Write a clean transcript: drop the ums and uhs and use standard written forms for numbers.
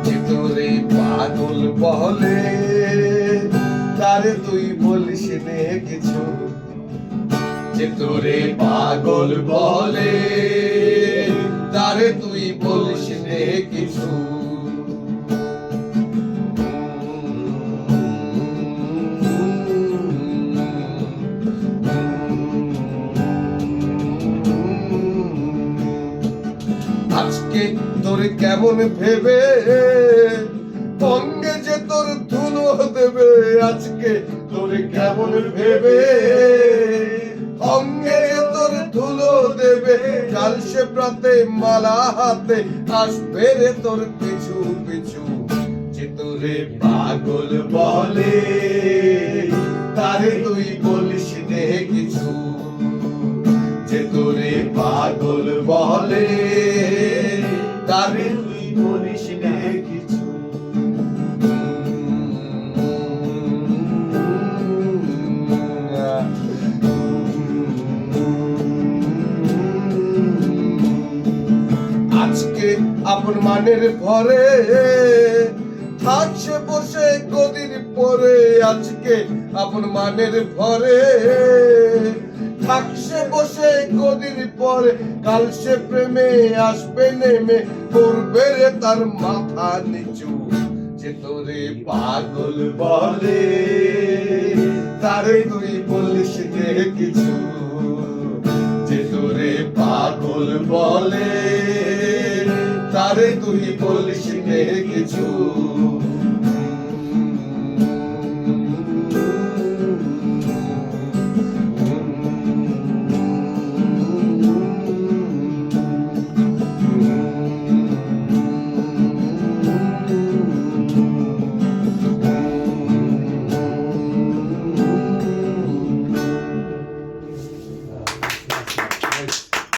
যে তোরে পাগল বলে তারে তুই বলিস নে কিছু, যে তোরে পাগল বলে তারে তুই বলিস নে কিছু। আজকে তোর কেমন ভেবে অঙ্গে যে তোর ধুলো দেবে, আজকে তোর কেমন ভেবে অঙ্গে যে তোর ধুলো দেবে, কাল সে প্রাতে মালা হাতে আসবে রে তোর পিছু পিছু। যে তোরে পাগল বলে তারে তুই বলিস নে কিছু, যে তোরে পাগল বলে তারে তুই বলিস নে কিছু। আজকে আপন মানের ঘরে থাকছে বসে গদির পরে, আজকে আপন মানের ঘরে থাকছে বসে গদির পরে, কাল সে প্রেমে আসবে নেমে করবে রে তার মাথা নিচু। যে তোরে পাগল বলে তারে তুই বলিস নে কিছু, যে তোরে পাগল বলে তারে তুই বলিস নে কিছু।